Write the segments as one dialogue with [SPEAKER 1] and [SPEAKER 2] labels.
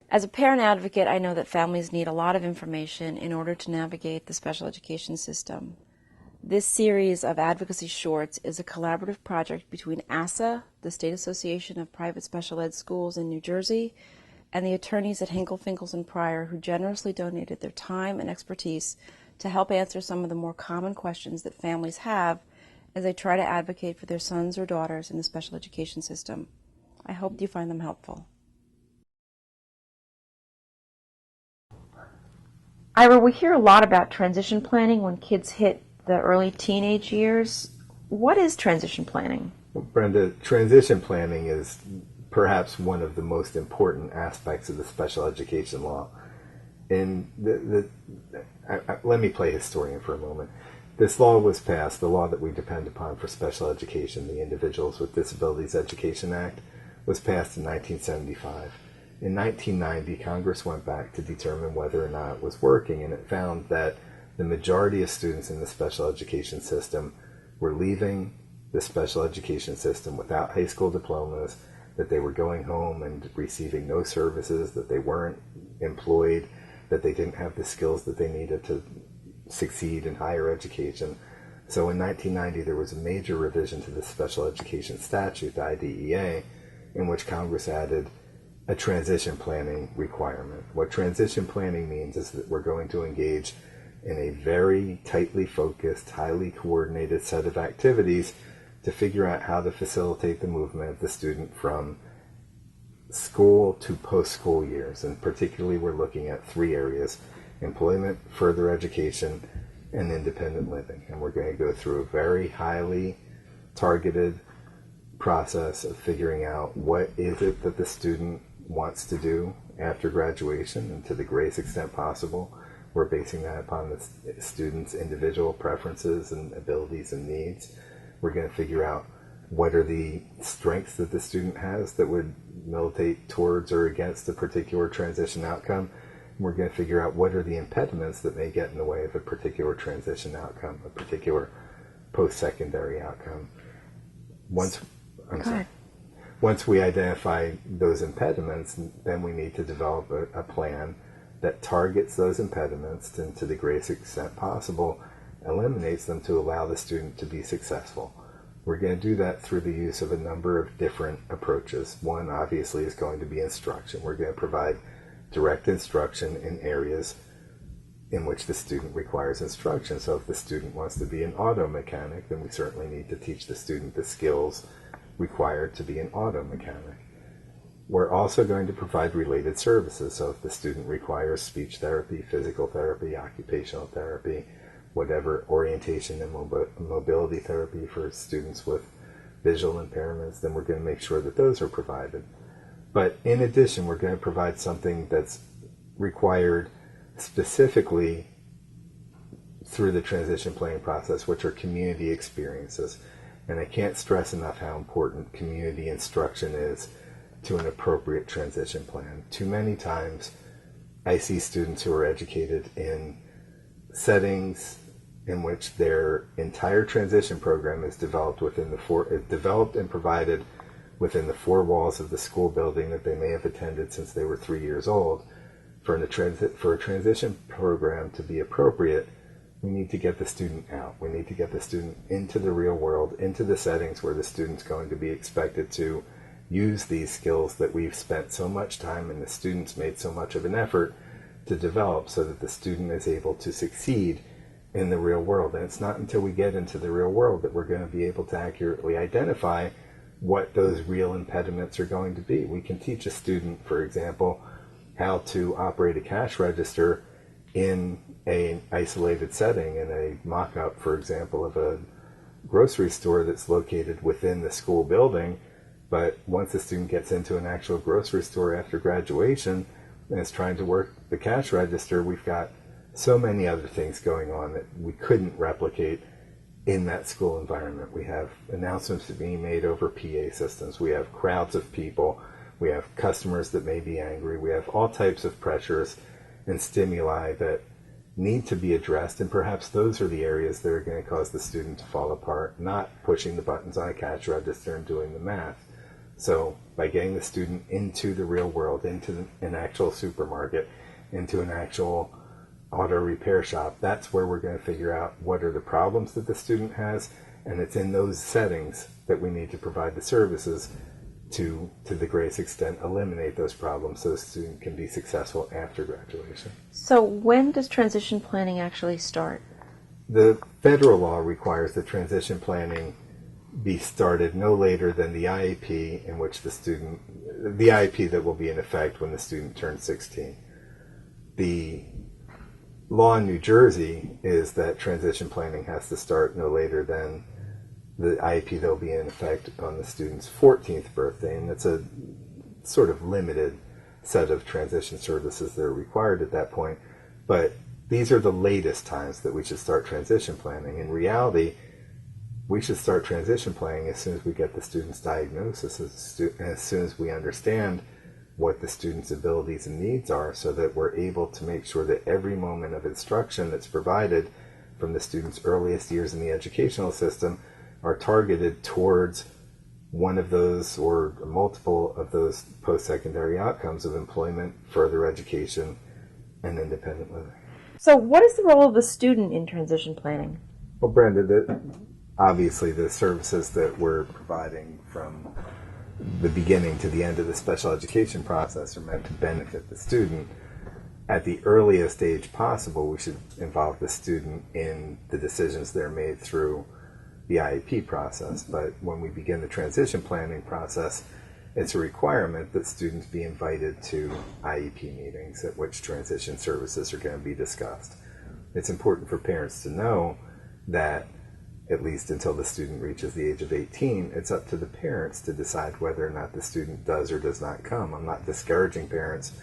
[SPEAKER 1] As a parent advocate, I know that families need a lot of information in order to navigate the special education system. This series of advocacy shorts is a collaborative project between ASSA, the State Association of Private Special Ed Schools in New Jersey, and the attorneys at Hinkle, Finkles, and Pryor, who generously donated their time and expertise to help answer some of the more common questions that families have as they try to advocate for their sons or daughters in the special education system. I hope you find them helpful. Ira, we hear a lot about transition planning when kids hit the early teenage years. What is transition planning?
[SPEAKER 2] Well, Brenda, transition planning is perhaps one of the most important aspects of the special education law. And let me play historian for a moment. This law was passed, the law that we depend upon for special education, the Individuals with Disabilities Education Act, was passed in 1975. In 1990, Congress went back to determine whether or not it was working, and it found that the majority of students in the special education system were leaving the special education system without high school diplomas, that they were going home and receiving no services, that they weren't employed, that they didn't have the skills that they needed to succeed in higher education. So in 1990, there was a major revision to the special education statute, the IDEA, in which Congress added a transition planning requirement. What transition planning means is that we're going to engage in a very tightly focused, highly coordinated set of activities to figure out how to facilitate the movement of the student from school to post-school years. And particularly we're looking at three areas: employment, further education, and independent living. And we're going to go through a very highly targeted process of figuring out what is it that the student wants to do after graduation, and to the greatest extent possible, we're basing that upon the student's individual preferences and abilities and needs. We're going to figure out what are the strengths that the student has that would militate towards or against a particular transition outcome. And we're going to figure out what are the impediments that may get in the way of a particular transition outcome, a particular post-secondary outcome. Once we identify those impediments, then we need to develop a plan that targets those impediments and, to the greatest extent possible, eliminates them to allow the student to be successful. We're going to do that through the use of a number of different approaches. One, obviously, is going to be instruction. We're going to provide direct instruction in areas in which the student requires instruction. So if the student wants to be an auto mechanic, then we certainly need to teach the student the skills required to be an auto mechanic. We're also going to provide related services. So if the student requires speech therapy, physical therapy, occupational therapy, whatever, orientation and mobility therapy for students with visual impairments, then we're going to make sure that those are provided. But in addition, we're going to provide something that's required specifically through the transition planning process, which are community experiences. And I can't stress enough how important community instruction is to an appropriate transition plan. Too many times I see students who are educated in settings in which their entire transition program is developed and provided within the four walls of the school building that they may have attended since they were 3 years old. For a transition program to be appropriate, we need to get the student out. We need to get the student into the real world, into the settings where the student's going to be expected to use these skills that we've spent so much time and the students made so much of an effort to develop, so that the student is able to succeed in the real world. And it's not until we get into the real world that we're going to be able to accurately identify what those real impediments are going to be. We can teach a student, for example, how to operate a cash register in an isolated setting, in a mock-up, for example, of a grocery store that's located within the school building. But once the student gets into an actual grocery store after graduation and is trying to work the cash register, we've got so many other things going on that we couldn't replicate in that school environment. We have announcements being made over PA systems. We have crowds of people. We have customers that may be angry. We have all types of pressures and stimuli that need to be addressed, and perhaps those are the areas that are going to cause the student to fall apart, not pushing the buttons on a cash register and doing the math. So by getting the student into the real world, into an actual supermarket, into an actual auto repair shop, that's where we're going to figure out what are the problems that the student has, and it's in those settings that we need to provide the services to the greatest extent eliminate those problems so the student can be successful after graduation.
[SPEAKER 1] So when does transition planning actually start?
[SPEAKER 2] The federal law requires that transition planning be started no later than the IEP in which the IEP that will be in effect when the student turns 16. The law in New Jersey is that transition planning has to start no later than the IEP that will be in effect on the student's 14th birthday, and it's a sort of limited set of transition services that are required at that point. But these are the latest times that we should start transition planning. In reality, we should start transition planning as soon as we get the student's diagnosis, as soon as we understand what the student's abilities and needs are, so that we're able to make sure that every moment of instruction that's provided from the student's earliest years in the educational system are targeted towards one of those or multiple of those post-secondary outcomes of employment, further education, and independent living.
[SPEAKER 1] So what is the role of the student in transition planning?
[SPEAKER 2] Well, Brenda, obviously the services that we're providing from the beginning to the end of the special education process are meant to benefit the student. At the earliest age possible, we should involve the student in the decisions that are made through the IEP process. But when we begin the transition planning process, it's a requirement that students be invited to IEP meetings at which transition services are going to be discussed. It's important for parents to know that at least until the student reaches the age of 18, it's up to the parents to decide whether or not the student does or does not come. I'm not discouraging parents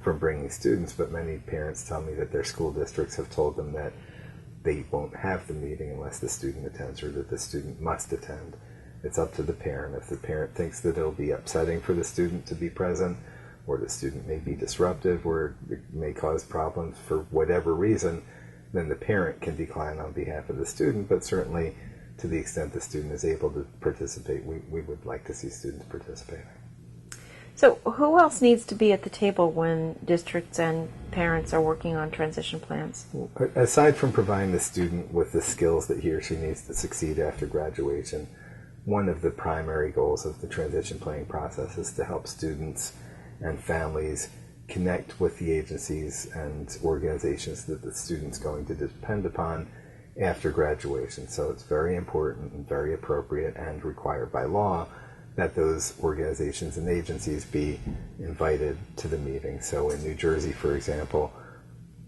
[SPEAKER 2] from bringing students, but many parents tell me that their school districts have told them that they won't have the meeting unless the student attends, or that the student must attend. It's up to the parent. If the parent thinks that it'll be upsetting for the student to be present, or the student may be disruptive, or it may cause problems for whatever reason, then the parent can decline on behalf of the student. But certainly, to the extent the student is able to participate, we would like to see students participating.
[SPEAKER 1] So who else needs to be at the table when districts and parents are working on transition plans?
[SPEAKER 2] Aside from providing the student with the skills that he or she needs to succeed after graduation, one of the primary goals of the transition planning process is to help students and families connect with the agencies and organizations that the student's going to depend upon after graduation. So it's very important and very appropriate and required by law that those organizations and agencies be invited to the meeting. So in New Jersey, for example,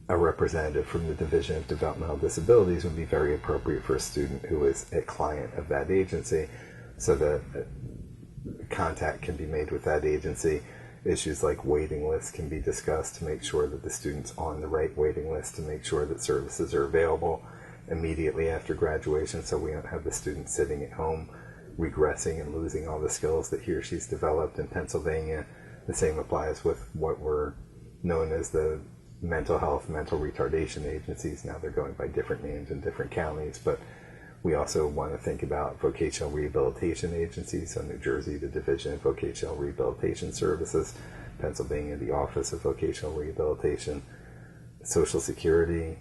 [SPEAKER 2] a representative from the Division of Developmental Disabilities would be very appropriate for a student who is a client of that agency, so that contact can be made with that agency. Issues like waiting lists can be discussed to make sure that the student's on the right waiting list, to make sure that services are available immediately after graduation, so we don't have the student sitting at home regressing and losing all the skills that he or she's developed. In Pennsylvania, the same applies with what were known as the mental health, mental retardation agencies. Now they're going by different names in different counties, but we also want to think about vocational rehabilitation agencies. So New Jersey, the Division of Vocational Rehabilitation Services; Pennsylvania, the Office of Vocational Rehabilitation; Social Security.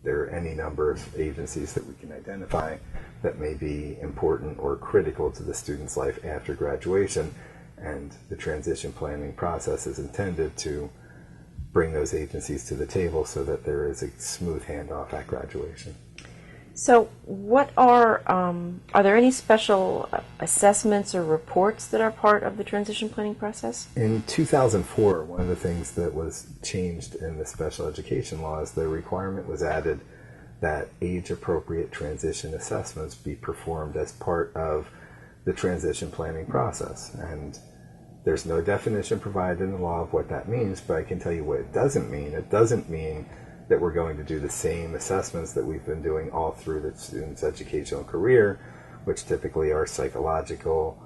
[SPEAKER 2] There are any number of agencies that we can identify that may be important or critical to the student's life after graduation, and the transition planning process is intended to bring those agencies to the table so that there is a smooth handoff at graduation.
[SPEAKER 1] So what are there any special assessments or reports that are part of the transition planning process?
[SPEAKER 2] In 2004, one of the things that was changed in the special education laws, the requirement was added that age-appropriate transition assessments be performed as part of the transition planning process. And there's no definition provided in the law of what that means, but I can tell you what it doesn't mean. It doesn't mean that we're going to do the same assessments that we've been doing all through the student's educational career, which typically are psychological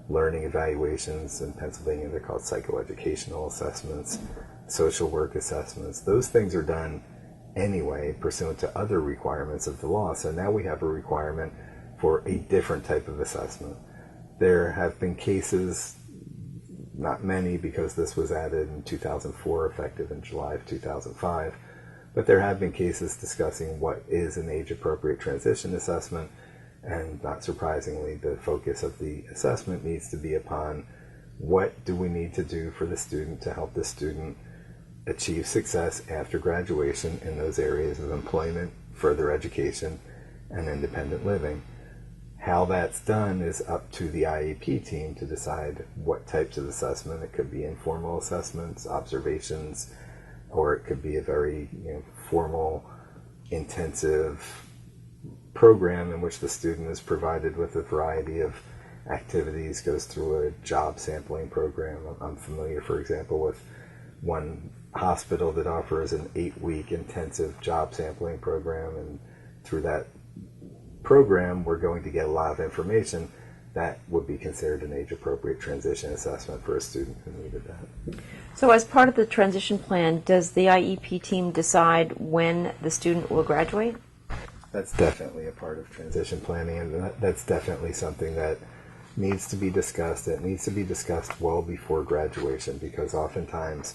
[SPEAKER 2] learning evaluations. In Pennsylvania, they're called psychoeducational assessments, social work assessments. Those things are done anyway pursuant to other requirements of the law. So now we have a requirement for a different type of assessment. There have been cases, not many because this was added in 2004, effective in July of 2005, but there have been cases discussing what is an age-appropriate transition assessment, and not surprisingly, the focus of the assessment needs to be upon what do we need to do for the student to help the student achieve success after graduation in those areas of employment, further education, and independent living. How that's done is up to the IEP team to decide what types of assessment. It could be informal assessments, observations, or it could be a very formal, intensive program in which the student is provided with a variety of activities, goes through a job sampling program. I'm familiar, for example, with one hospital that offers an 8-week intensive job sampling program, and through that program we're going to get a lot of information that would be considered an age-appropriate transition assessment for a student who needed that.
[SPEAKER 1] So as part of the transition plan, does the IEP team decide when the student will graduate?
[SPEAKER 2] That's definitely a part of transition planning, and that's definitely something that needs to be discussed. It needs to be discussed well before graduation, because oftentimes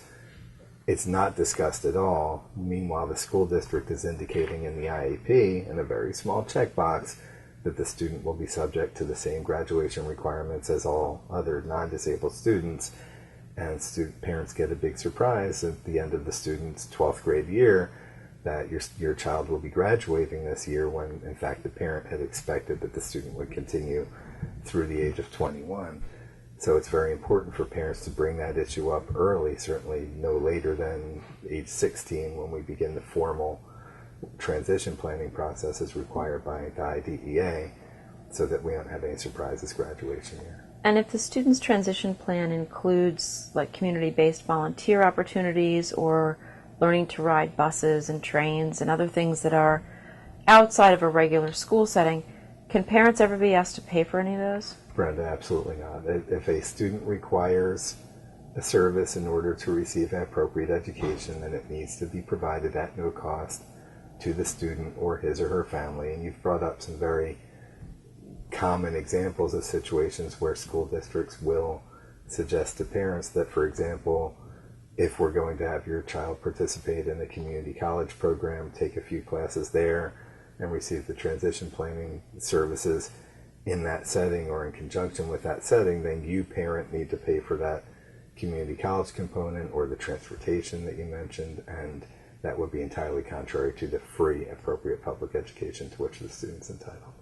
[SPEAKER 2] it's not discussed at all. Meanwhile, the school district is indicating in the IEP, in a very small checkbox, that the student will be subject to the same graduation requirements as all other non-disabled students. And parents get a big surprise at the end of the student's 12th grade year that your child will be graduating this year, when in fact the parent had expected that the student would continue through the age of 21. So it's very important for parents to bring that issue up early, certainly no later than age 16, when we begin the formal transition planning process as required by the IDEA, so that we don't have any surprises graduation year.
[SPEAKER 1] And if the student's transition plan includes like community-based volunteer opportunities or learning to ride buses and trains and other things that are outside of a regular school setting, can parents ever be asked to pay for any of those?
[SPEAKER 2] Brenda, absolutely not. If a student requires a service in order to receive an appropriate education, then it needs to be provided at no cost to the student or his or her family. And you've brought up some very common examples of situations where school districts will suggest to parents that, for example, if we're going to have your child participate in a community college program, take a few classes there, and receive the transition planning services in that setting or in conjunction with that setting, then you, parent, need to pay for that community college component or the transportation that you mentioned, and that would be entirely contrary to the free, appropriate public education to which the student's entitled.